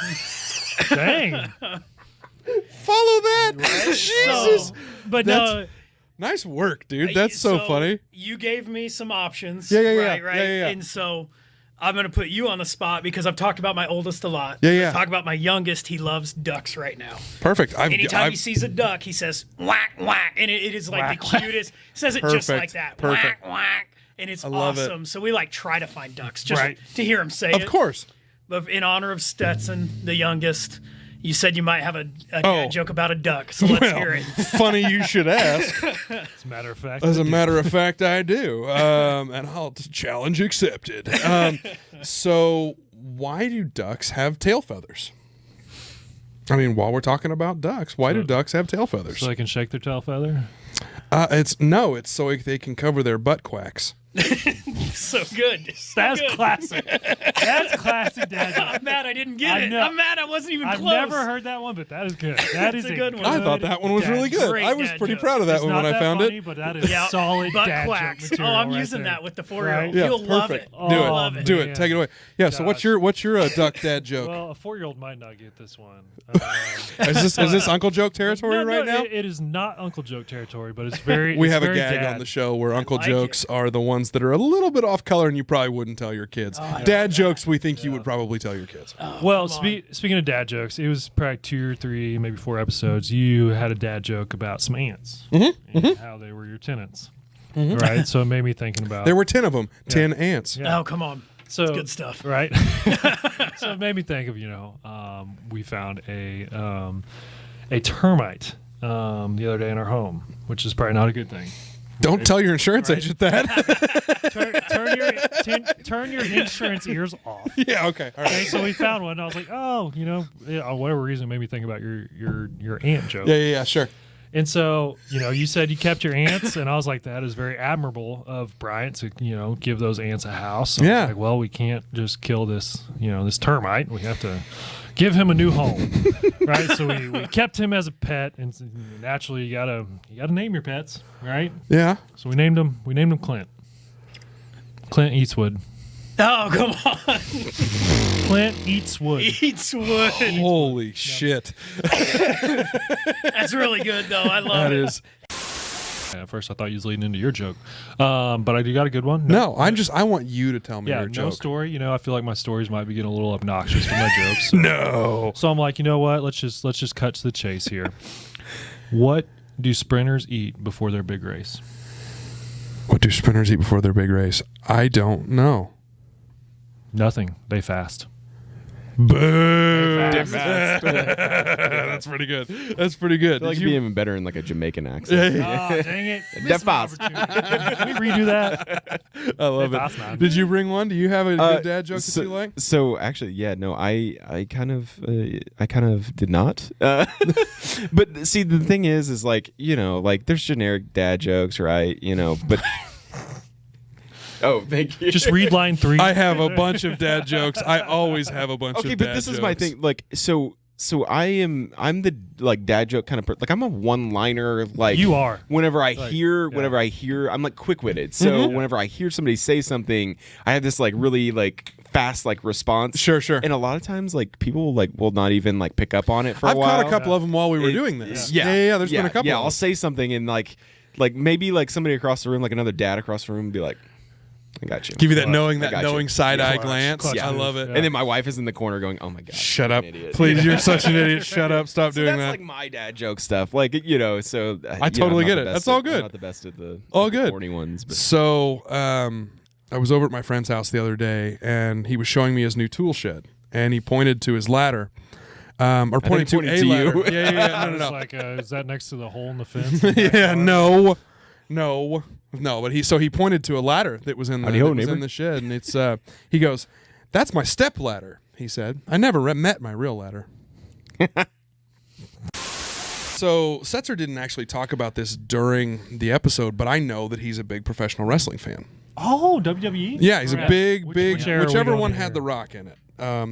Dang. Follow that. Jesus. But That's- Nice work, dude. That's so funny. You gave me some options. Yeah. Right. Yeah. And so I'm going to put you on the spot because I've talked about my oldest a lot. Yeah. Talk about my youngest. He loves ducks right now. Perfect. Anytime he sees a duck, he says, whack, whack. And it is like the cutest. He says it just like that. Perfect. Whack, whack. And it's love it. awesome. So we try to find ducks just Right. to hear him say it. Of course. But in honor of Stetson, the youngest, you said you might have a Oh. dad joke about a duck. So let's hear it. Funny you should ask. As a matter of fact. As a matter of fact, I do. And I'll challenge accepted. So why do ducks have tail feathers? I mean, while we're talking about ducks, why do ducks have tail feathers? So they can shake their tail feather? It's so they can cover their butt quacks. So good. That's classic. That's classic dad joke. I'm mad I didn't get it. know. I'm mad I wasn't even I've close. never heard that one, but that is good. That is a good one. I thought that one was dad really joke. good. Great I was dad pretty joke. proud of that It's one not when I that found funny, it. but that is Yeah, solid butt dad quacks. joke material. Oh, I'm right using there. that with the 4-year-old. Yeah, You'll love perfect. it. Do You'll it. love it. Do it. man. Take it away. Yeah. So what's your duck dad joke? Well, a 4-year-old might not get this one. Is this Uncle Joke territory No, right now? It is not Uncle Joke territory, but it's very. We it's have a very gag dad. on the show where Uncle like jokes are the ones that are a little bit off color and you probably wouldn't tell your kids. Dad jokes we think you would probably tell your kids. Well, speaking of dad jokes, it was probably 2 or 3, maybe 4 episodes. You had a dad joke about some ants and how they were your tenants, right? So it made me thinking about There were 10 of them. 10 ants. Yeah. Oh, come on. So good stuff. right? So it made me think of we found a termite the other day in our home, which is probably not a good thing. Don't tell your insurance agent that. Turn your insurance ears off. Yeah, okay. All right. Okay, so we found one. And I was like, whatever reason, it made me think about your ant joke. Yeah, sure. And so, you said you kept your ants, and I was like, that is very admirable of Bryant to, give those ants a house. So I was like, well, we can't just kill this, this termite. We have to give him a new home, right? So we kept him as a pet, and naturally, you gotta name your pets, right? Yeah. So we named him Clint. Clint eats wood. Oh, come on. Clint eats wood. Eats wood. Holy shit. That's really good, though. I love it. That is. At first, I thought you was leading into your joke, but you got a good one. No, I want you to tell me your no joke. story. I feel like my stories might be getting a little obnoxious with my jokes. So. No. So I'm like, you know what? Let's just cut to the chase here. What do sprinters eat before their big race? What do sprinters eat before their big race? I don't know. Nothing. They fast. Boo! That's pretty good. That's pretty good. I feel like Did it'd be you- even better in like a Jamaican accent. Oh, dang it. That fast. Can we redo that? I love Hey, it. fast, man. Did you bring one? Do you have a good dad joke so, that you like? So actually, yeah, no, I kind of did not. But see, the thing is like like there's generic dad jokes, right? But. Oh, thank you. Just read line 3. I have a bunch of dad jokes. I always have a bunch of Okay, dad but this jokes. is my thing. Like, so I'm the like dad joke kind of like I'm a one-liner. Like You are. Whenever I Like, hear, I'm like quick-witted. So Mm-hmm. whenever I hear somebody say something, I have this like really like fast like response. Sure. And a lot of times like people like will not even like pick up on it for I've a while. caught a couple of them while we were doing this. Yeah. There's been a couple. Yeah, of I'll them. say something and like maybe like somebody across the room, like another dad across the room, be like, "I got you." Give you that I knowing got you. side eye Yeah. glance. Clutch I move. love it. Yeah. And then my wife is in the corner going, "Oh my god, Shut you're up, an idiot." please! You're such an idiot. Shut up! Stop So doing that's that. like my dad joke stuff. Like so I totally get it. That's all good. I'm not the best at the All the good. corny ones. But. So, I was over at my friend's house the other day, and he was showing me his new tool shed, and he pointed to his ladder, or pointed to pointed a to ladder. you. Yeah. It's No. like, is that next to the hole in the fence? Yeah, no. But he pointed to a ladder that was in Howdy ho, in neighbor. the shed, and it's he goes, "That's my step ladder." He said, "I never met my real ladder." So Setzer didn't actually talk about this during the episode, but I know that he's a big professional wrestling fan. Oh, WWE? Yeah, he's a Yeah. big, Which big. era are we Whichever going one to had here? The Rock in it.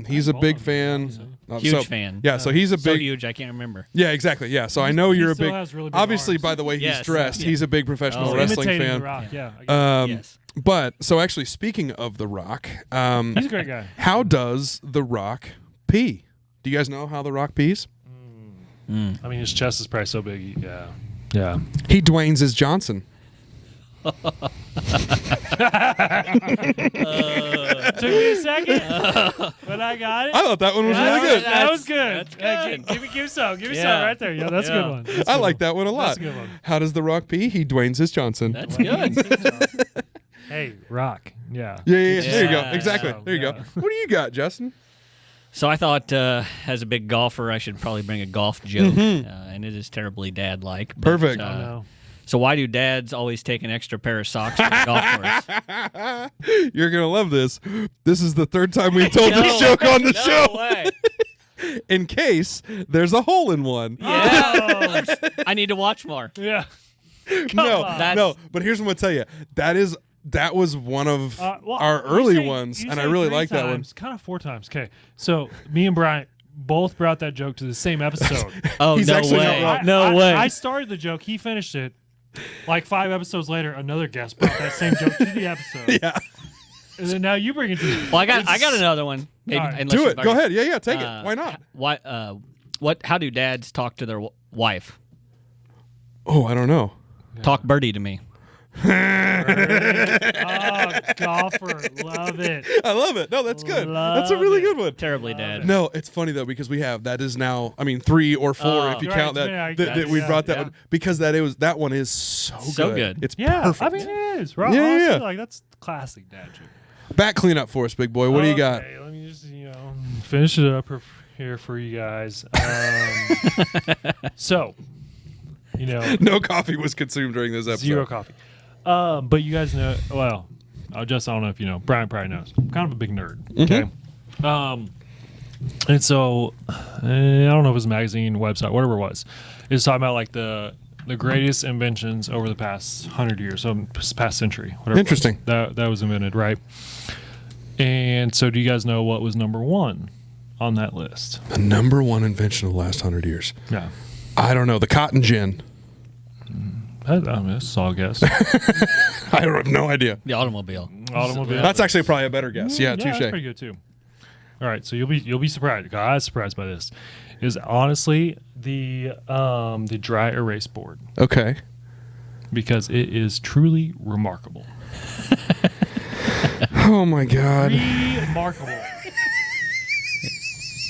He's a big fan. Huge fan. Yeah, so he's a So big. huge, I can't remember. Yeah, exactly. Yeah, so I know He you're a still big. has really big Obviously, arms. by the way he's Yes. dressed, Yeah. he's a big professional Oh, wrestling Imitating fan. The Rock, yeah. I get it. Yes. But so actually, speaking of The Rock, He's a great guy. how does The Rock pee? Do you guys know how The Rock pees? I mean, his chest is probably so big. Yeah. He Dwayne's his Johnson. Took me a second, but I got it. I thought that one was really good. That was good. That's good. Give me some. Give me Yeah. some right there. Yeah, that's a good one. That's a I good like one. that one a lot. That's a good one. How does The Rock pee? He Dwayne's his Johnson. That's good. Hey, Rock. Yeah. Yeah. There you go. Yeah. Exactly. There you go. Yeah. What do you got, Justin? So I thought, as a big golfer, I should probably bring a golf joke, and it is terribly dad-like. but, Perfect. Oh, no. So why do dads always take an extra pair of socks to the golf course? You're gonna love this. This is the third time we've told this joke on the No show. way. In case there's a hole in one. Yeah. I need to watch more. Yeah. No, That's- no. But here's what I'm gonna tell you. That is that was one of Well, our you early say- ones, you and I say really 3 like that one. times, kind of 4 times. Okay, so me and Bryant both brought that joke to the same episode. Oh, He's no actually not way. wrong. No way. I started the joke. He finished it. Like 5 episodes later, another guest brought that same joke to the episode. Yeah. And then now you bring it to me. Well, I got another one. Maybe, All right. unless Do you- it. Go ahead. Yeah, take it. Why not? How do dads talk to their wife? Oh, I don't know. Talk birdie to me. Oh, golfer. Love it. I love it. No, that's good. Love That's a really it. good one. Terribly dad. No, it's funny though because we have that is now 3 or 4 if you Right, count it's that, been- that we yeah, brought that yeah. one because that one is so good. It's Yeah, perfect. I mean it is. Right? Yeah, Honestly, yeah. like that's classic dad joke. Back cleanup for us, big boy. What do you got? Okay, let me just finish it up here for you guys. So, No coffee was consumed during this episode. 0 coffee. But you guys know. Well, I don't know if you know. Brian probably knows. I'm kind of a big nerd. Okay. And so I don't know if it was a magazine, website, whatever it was. It's talking about like the greatest inventions over the past 100 years, so past century. Whatever Interesting. that was invented, right? And so, do you guys know what was number 1 on that list? The number 1 invention of the last 100 years. Yeah. I don't know. The cotton gin. I mean, that's a solid guess. I have no idea. The automobile. That's actually probably a better guess. Yeah, That's touche. pretty good too. All right, so you'll be surprised. God, I was surprised by this. Is honestly the dry erase board Okay. because it is truly remarkable. Oh my God. Remarkable.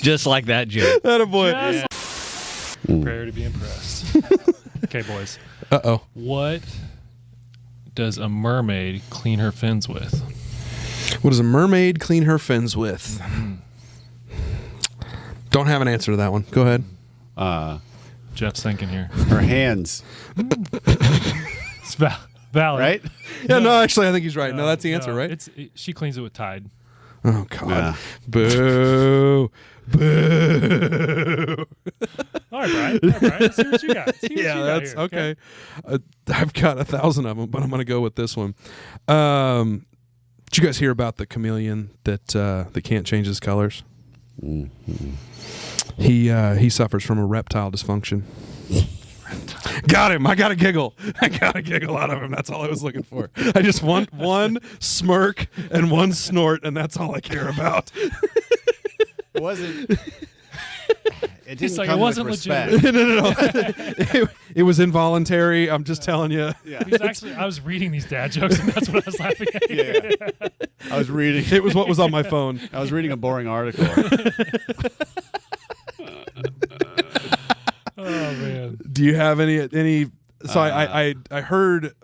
Just like that joke. That a boy. Prepare to be impressed. Okay, boys. Uh-oh. What does a mermaid clean her fins with? What does a mermaid clean her fins with? Don't have an answer to that one. Go ahead. Jeff's thinking here. Her hands. It's valid. Right? Yeah, no, actually, I think he's right. No, that's the answer, No, right? She cleans it with Tide. Oh, God. Yeah. Boo. Boo. All right, Brian. Let's see what you got. See what you got That's here, okay. I've got 1,000 of them, but I'm going to go with this one. Did you guys hear about the chameleon that can't change his colors? Mm-hmm. He suffers from a reptile dysfunction. Got him. I got a giggle. I got a giggle out of him. That's all I was looking for. I just want one smirk and one snort, and that's all I care about. It wasn't. It didn't like, come it wasn't with legit. respect. No. It was involuntary. I'm just telling you. Yeah. I was reading these dad jokes, and that's what I was laughing at. Yeah. I was reading. It was what was on my phone. I was reading a boring article. Oh man. Do you have any? So I heard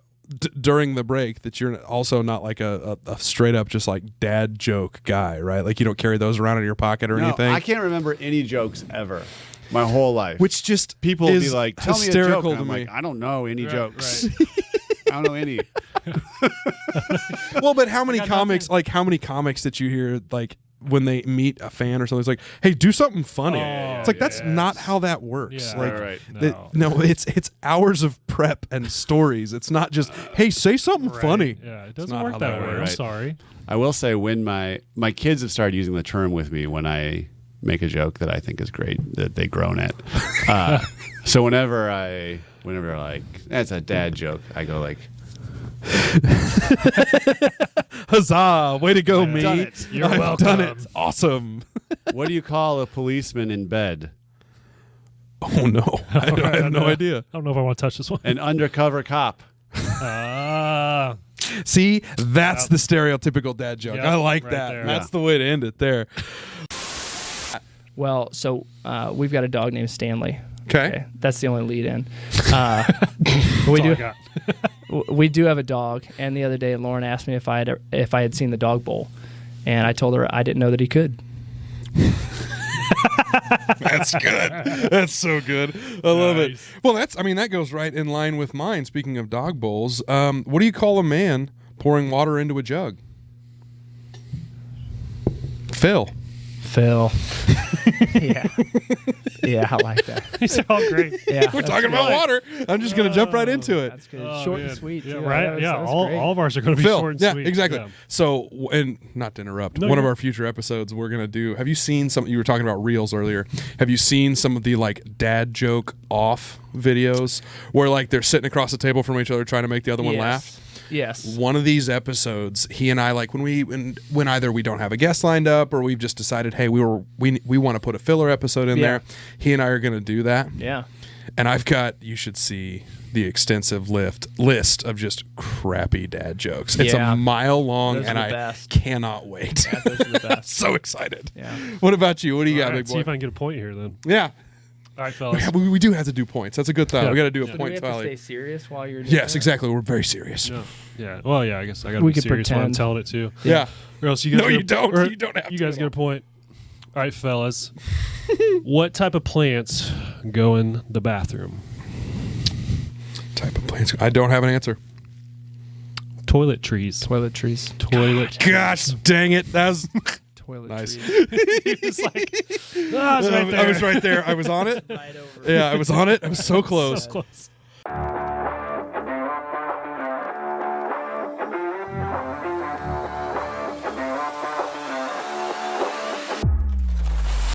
during the break that you're also not like a straight up just like dad joke guy, right? Like you don't carry those around in your pocket or No, anything. I can't remember any jokes ever. My whole life. Which just people will be is like, "Tell me a joke." hysterical And to I'm me. like, I don't know any jokes. Right. I don't know any. Well, but how many comics? Like how many comics that you hear like when they meet a fan or something? It's like, hey, do something funny. It's like that's not how that works. Yeah. Like, Right. no, it's hours of prep and stories. It's not just hey, say something funny. Yeah, it It's doesn't not work how that that way. works. I'm Right. sorry. I will say when my kids have started using the term with me when I make a joke that I think is great that they've grown at. So whenever they're like, that's a dad joke, I go like, Huzzah! Way to go, I've me! done it. You're I've welcome. done it. Awesome. what do you call a policeman in bed? Oh no, I have no idea. I don't know if I want to touch this one. An undercover cop. See, that's the stereotypical dad joke. Yep, I like right that. there. That's the way to end it there. Well, so we've got a dog named Stanley. Okay. That's the only lead in. We do have a dog, and the other day Lauren asked me if I had seen the dog bowl, and I told her I didn't know that he could. That's good. That's so good. I love it. Well, that goes right in line with mine. Speaking of dog bowls, what do you call a man pouring water into a jug? Phil. Phil. Yeah, I like that. These are all great. Yeah, We're talking about water. I'm just going to jump right into it. That's good. Oh, Short man. and sweet. Yeah, too. right. That was- Yeah, that was all, great. all of ours are going to be Phil, short and yeah, sweet. exactly. Yeah. So, and not to interrupt, No, one of you're- our future episodes, we're gonna do. Have you seen some? You were talking about reels earlier. Have you seen some of the like dad joke off videos where like they're sitting across the table from each other trying to make the other one Yes. laugh? Yes. One of these episodes, he and I like when either we don't have a guest lined up or we've just decided, hey, we want to put a filler episode in there. He and I are gonna do that. Yeah. And I've got, you should see the extensive list of just crappy dad jokes. It's Yeah. a mile long, Those are and the I best. cannot wait. Yeah, those are the best. So excited. Yeah. What about you? What do you got, All right, big see boy? if I can get a point here then. Yeah. All right, fellas. We do have to do points. That's a good thought. Yeah. We got to do a So do we point have to tally. stay serious while you're doing Yes, that? exactly. We're very serious. No. Yeah. Well, yeah. I guess I got to We be could serious when I'm pretend. telling it too. Yeah. Or else you guys. No, you don't. or You don't have You to guys at get a point. All right, fellas. What type of plants go in the bathroom? Type of plants. I don't have an answer. Toilet trees. Toiletries. Toilet. Gosh, dang it. That was Toilet nice. trees. It's like, ah, it's right I was there. right there. I was on it. Right over. Yeah, I was on it. I was so close. So close.